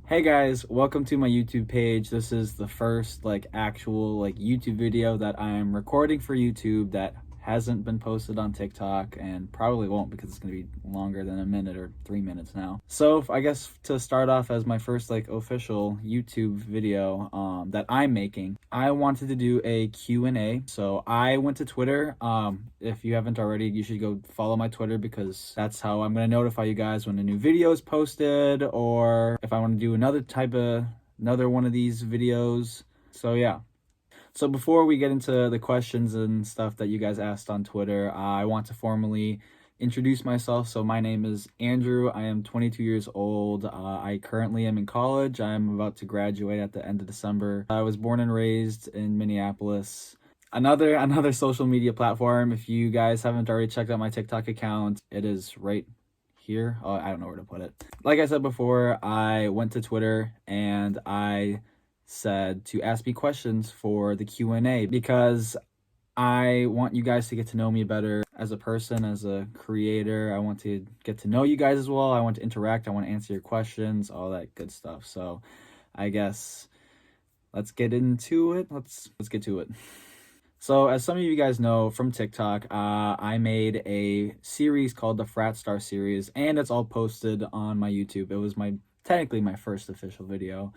Hey guys, welcome to my YouTube page. This is the first actual YouTube video that I'm recording for YouTube that hasn't been posted on TikTok and probably won't because it's gonna be longer than a minute or 3 minutes now. So I guess to start off as my first official YouTube video that I'm making, I wanted to do a Q&A. So I went to Twitter. If you haven't already, you should go follow my Twitter because that's how I'm gonna notify you guys when a new video is posted or if I want to do another one of these videos. So yeah. So before we get into the questions and stuff that you guys asked on Twitter, I want to formally introduce myself. So my name is Andrew. I am 22 years old. I currently am in college. I'm about to graduate at the end of December. I was born and raised in Minneapolis. Another social media platform. If you guys haven't already checked out my TikTok account, it is right here. Oh, I don't know where to put it. Like I said before, I went to Twitter and I said to ask me questions for the Q&A because I want you guys to get to know me better as a person, as a creator. I want to get to know you guys as well. I want to interact. I want to answer your questions, all that good stuff. So I guess let's get into it. Let's get to it. So as some of you guys know from TikTok, I made a series called the Frat Star series, and it's all posted on my YouTube. It was technically my first official video.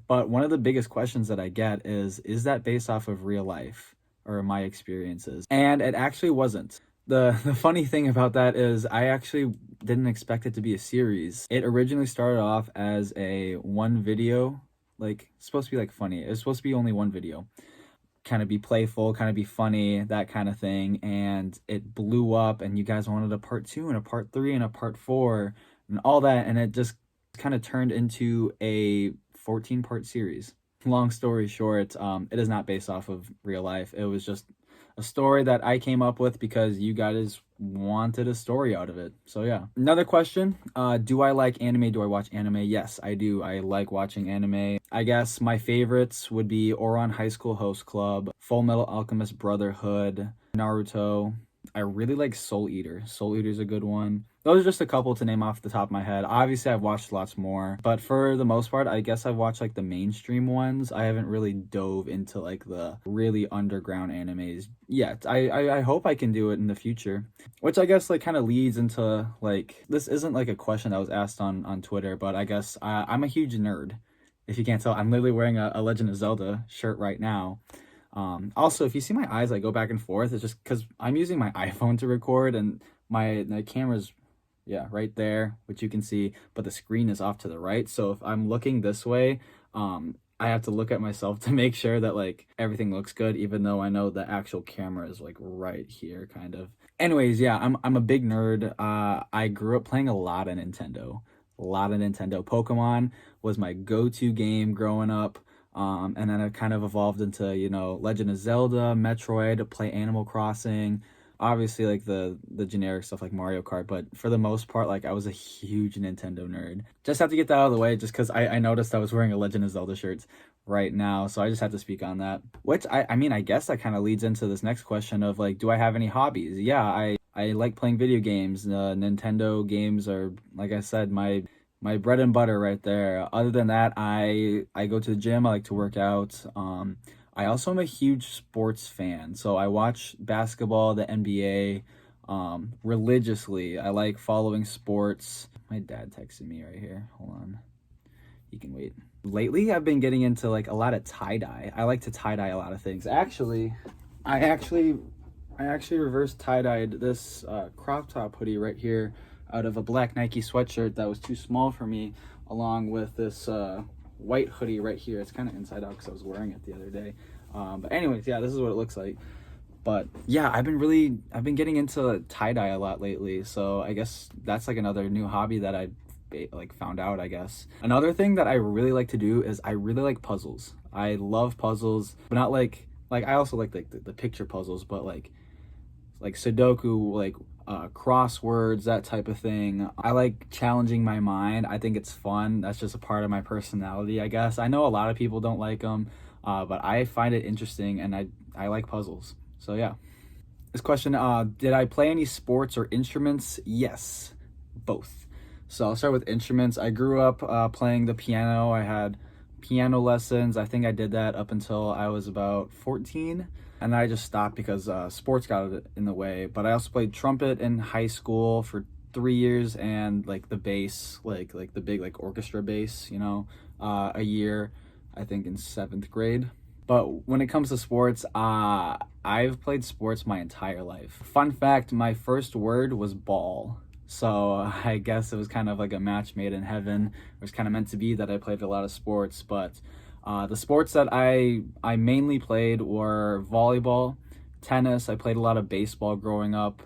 But one of the biggest questions that I get is that based off of real life or my experiences? And it actually wasn't. The funny thing about that is I actually didn't expect it to be a series. It originally started off as a one video, supposed to be funny. It was supposed to be only one video. Kind of be playful, kind of be funny, that kind of thing. And it blew up and you guys wanted a part 2 and a part 3 and a part 4 and all that. And it just kind of turned into a 14-part series. Long story short, it is not based off of real life. It was just a story that I came up with because you guys wanted a story out of it. So yeah. Another question, do I like anime? Do I watch anime? Yes, I do. I like watching anime. I guess my favorites would be Ouran High School Host Club, Full Metal Alchemist Brotherhood, Naruto. I really like Soul Eater. Soul Eater's a good one. Those are just a couple to name off the top of my head. Obviously, I've watched lots more, but for the most part, I guess I've watched the mainstream ones. I haven't really dove into the really underground animes yet. I hope I can do it in the future, which I guess kind of leads into this isn't a question that was asked on Twitter, but I guess I'm a huge nerd. If you can't tell, I'm literally wearing a Legend of Zelda shirt right now. Also, if you see my eyes go back and forth, it's just because I'm using my iPhone to record and my camera's right there, which you can see, but the screen is off to the right. So if I'm looking this way, I have to look at myself to make sure that everything looks good, even though I know the actual camera is right here, kind of. Anyways, yeah, I'm a big nerd. I grew up playing a lot of Nintendo. Pokemon was my go-to game growing up. And then it kind of evolved into, Legend of Zelda, Metroid, play Animal Crossing, obviously the generic stuff like Mario Kart, but for the most part, I was a huge Nintendo nerd. Just have to get that out of the way just because I noticed I was wearing a Legend of Zelda shirt right now, so I just had to speak on that. Which, I mean, I guess that kind of leads into this next question of, do I have any hobbies? Yeah, I like playing video games. Nintendo games are, like I said, my bread and butter right there. Other than that, I go to the gym. I like to work out. I also am a huge sports fan. So I watch basketball, the NBA, religiously. I like following sports. My dad texted me right here. Hold on. You can wait. Lately, I've been getting into a lot of tie-dye. I like to tie-dye a lot of things. I actually reverse tie-dyed this crop top hoodie right here out of a black Nike sweatshirt that was too small for me, along with this white hoodie right here. It's kind of inside out because I was wearing it the other day. But anyways, yeah, this is what it looks like. But yeah, I've been getting into tie-dye a lot lately. So I guess that's another new hobby that I found out, I guess. Another thing that I really like to do is I really like puzzles. I love puzzles, but not I also like the picture puzzles, but like Sudoku, crosswords, that type of thing. I like challenging my mind. I think it's fun. That's just a part of my personality, I guess. I know a lot of people don't like them, but I find it interesting, and I like puzzles. So yeah. This question, did I play any sports or instruments? Yes, both. So I'll start with instruments. I grew up playing the piano. I had piano lessons. I think I did that up until I was about 14, and then I just stopped because sports got in the way. But I also played trumpet in high school for 3 years, and like the bass, like the big like orchestra bass, a year, I think in 7th grade. But when it comes to sports, I've played sports my entire life. Fun fact, my first word was ball. So I guess it was kind of like a match made in heaven. It was kind of meant to be that I played a lot of sports. But the sports that I mainly played were volleyball, tennis. I played a lot of baseball growing up,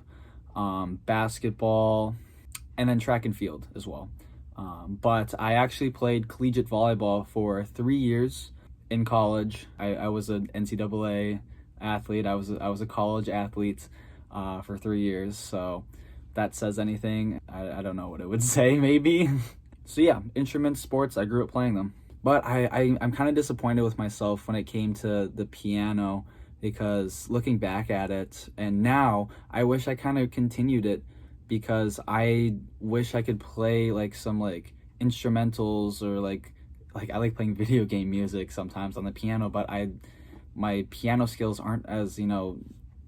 basketball, and then track and field as well. But I actually played collegiate volleyball for 3 years in college. I was an NCAA athlete. I was a college athlete for 3 years. So that says anything. I don't know what it would say, maybe. So yeah, instruments, sports, I grew up playing them. But I'm kind of disappointed with myself when it came to the piano, because looking back at it, and now I wish I kind of continued it, because I wish I could play like some like instrumentals, or like I like playing video game music sometimes on the piano, but my piano skills aren't as,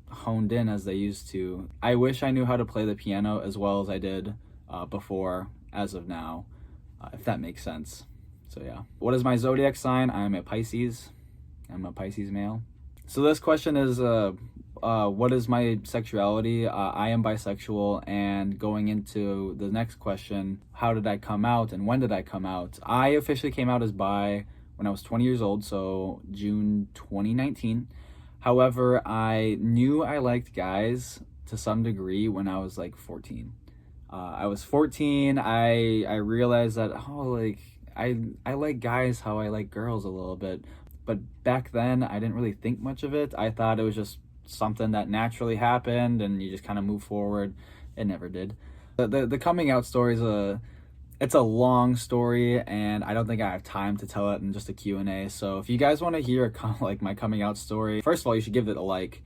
honed in as they used to. I wish I knew how to play the piano as well as I did before, as of now, if that makes sense. So yeah. What is my zodiac sign? I'm a Pisces. I'm a Pisces male. So this question is, what is my sexuality? I am bisexual, and going into the next question, how did I come out and when did I come out? I officially came out as bi when I was 20 years old, so June 2019. However, I knew I liked guys to some degree when I was like 14. I was 14. I realized that, I like guys how I like girls a little bit. But back then, I didn't really think much of it. I thought it was just something that naturally happened and you just kind of move forward. It never did. The coming out story is it's a long story, and I don't think I have time to tell it in just a Q&A. So if you guys want to hear like my coming out story, first of all, you should give it a like,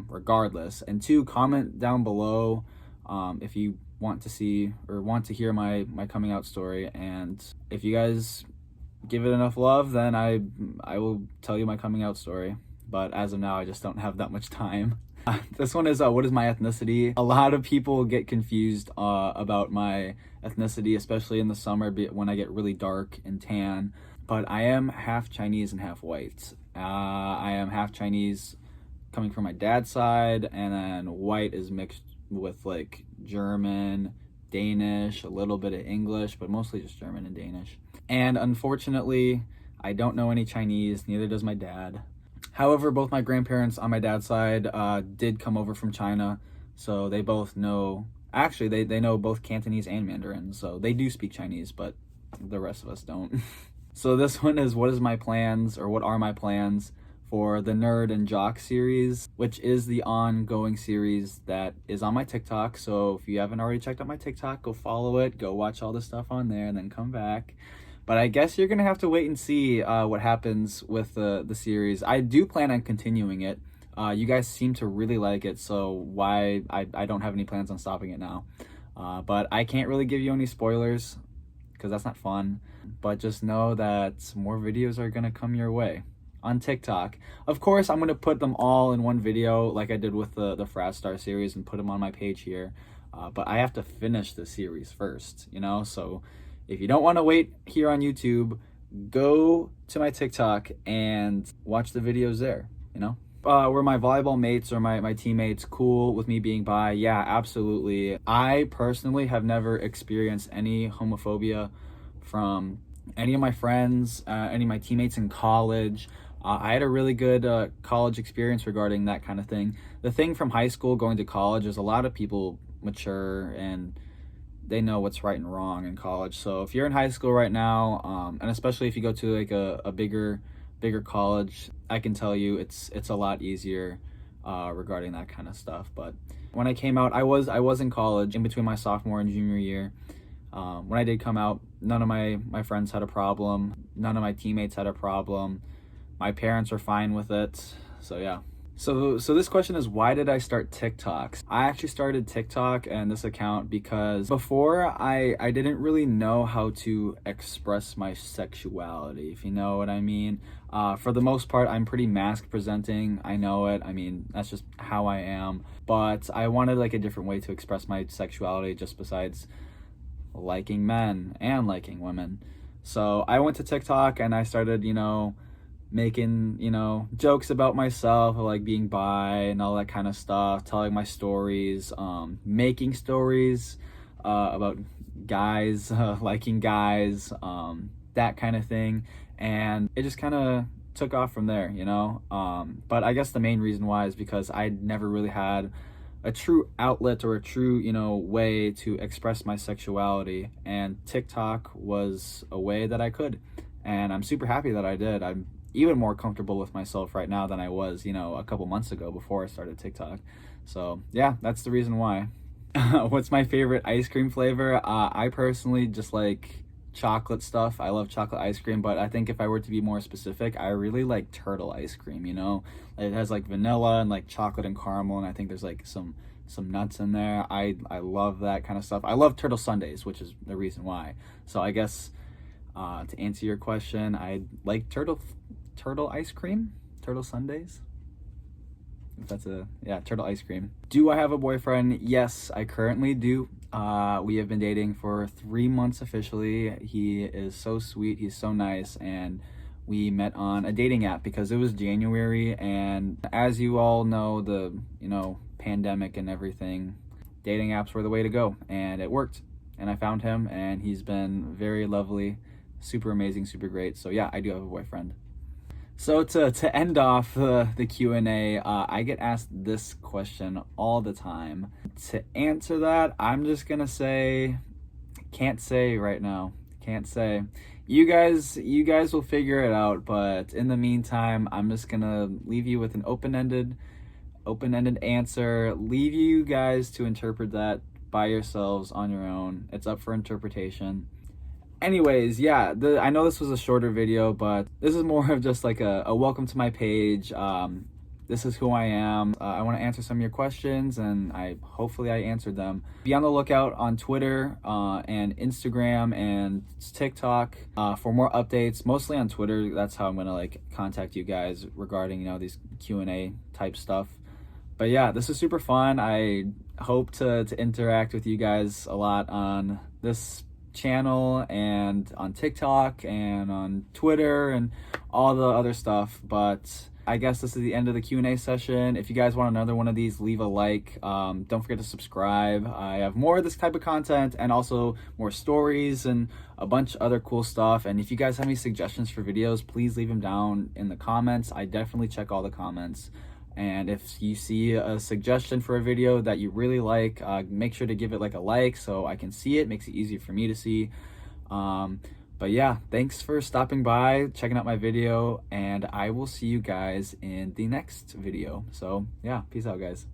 regardless. And 2, comment down below if you want to see or want to hear my coming out story. And if you guys give it enough love, then I will tell you my coming out story. But as of now, I just don't have that much time. This one is, what is my ethnicity? A lot of people get confused about my ethnicity, especially in the summer when I get really dark and tan. But I am half Chinese and half white. I am half Chinese coming from my dad's side, and then white is mixed with like German, Danish, a little bit of English, but mostly just German and Danish. And unfortunately, I don't know any Chinese, neither does my dad. However, both my grandparents on my dad's side did come over from China, so they both know, actually they know both Cantonese and Mandarin, so they do speak Chinese, but the rest of us don't. So this one is, what are my plans for the Nerd and Jock series, which is the ongoing series that is on my TikTok. So if you haven't already checked out my TikTok, go follow it, go watch all the stuff on there, and then come back. But I guess you're going to have to wait and see what happens with the series. I do plan on continuing it. You guys seem to really like it, so why I don't have any plans on stopping it now. But I can't really give you any spoilers, because that's not fun. But just know that more videos are going to come your way on TikTok. Of course, I'm going to put them all in one video like I did with the Frat Star series and put them on my page here. But I have to finish the series first, so if you don't want to wait here on YouTube, go to my TikTok and watch the videos there, Were my volleyball mates or my teammates cool with me being bi? Yeah, absolutely. I personally have never experienced any homophobia from any of my friends, any of my teammates in college. I had a really good college experience regarding that kind of thing. The thing from high school going to college is a lot of people mature and they know what's right and wrong in college. So if you're in high school right now, and especially if you go to like a bigger college, I can tell you it's a lot easier regarding that kind of stuff. But when I came out, I was in college in between my sophomore and junior year. When I did come out, none of my friends had a problem. None of my teammates had a problem. My parents were fine with it. So yeah. So this question is, why did I start TikTok? I actually started TikTok and this account because before I didn't really know how to express my sexuality, if you know what I mean. For the most part, I'm pretty mask presenting. I know it. I mean, that's just how I am. But I wanted like a different way to express my sexuality just besides liking men and liking women. So I went to TikTok and I started, making, jokes about myself, like being bi and all that kind of stuff, telling my stories, making stories about guys, liking guys, that kind of thing. And it just kind of took off from there, But I guess the main reason why is because I never really had a true outlet or a true, way to express my sexuality. And TikTok was a way that I could. And I'm super happy that I did. I'm even more comfortable with myself right now than I was, a couple months ago before I started TikTok. So yeah, that's the reason why. What's my favorite ice cream flavor? I personally just like chocolate stuff. I love chocolate ice cream, but I think if I were to be more specific, I really like turtle ice cream, It has like vanilla and like chocolate and caramel, and I think there's like some nuts in there. I love that kind of stuff. I love turtle sundaes, which is the reason why. So I guess to answer your question, I like turtle ice cream, turtle sundaes. That's turtle ice cream. Do I have a boyfriend? Yes, I currently do. We have been dating for 3 months officially. He is so sweet, he's so nice, and we met on a dating app because it was January, and as you all know, the pandemic and everything, dating apps were the way to go, and it worked. And I found him, and he's been very lovely, super amazing, super great. So yeah, I do have a boyfriend. So to end off the Q&A, I get asked this question all the time. To answer that, I'm just gonna say, can't say right now. Can't say. You guys will figure it out, but in the meantime, I'm just gonna leave you with an open-ended answer. Leave you guys to interpret that by yourselves on your own. It's up for interpretation. Anyways, yeah, I know this was a shorter video, but this is more of just like a welcome to my page. This is who I am. I want to answer some of your questions, and hopefully I answered them. Be on the lookout on Twitter and Instagram and TikTok for more updates. Mostly on Twitter. That's how I'm gonna like contact you guys regarding these Q&A type stuff. But yeah, this is super fun. I hope to interact with you guys a lot on this channel and on TikTok and on Twitter and all the other stuff. But I guess this is the end of the Q&A session. If you guys want another one of these, leave a like. Don't forget to subscribe. I have more of this type of content and also more stories and a bunch of other cool stuff. And if you guys have any suggestions for videos, please leave them down in the comments. I definitely check all the comments. And if you see a suggestion for a video that you really like, make sure to give it like a like so I can see it. Makes it easier for me to see. But yeah, thanks for stopping by, checking out my video, and I will see you guys in the next video. So yeah, peace out, guys.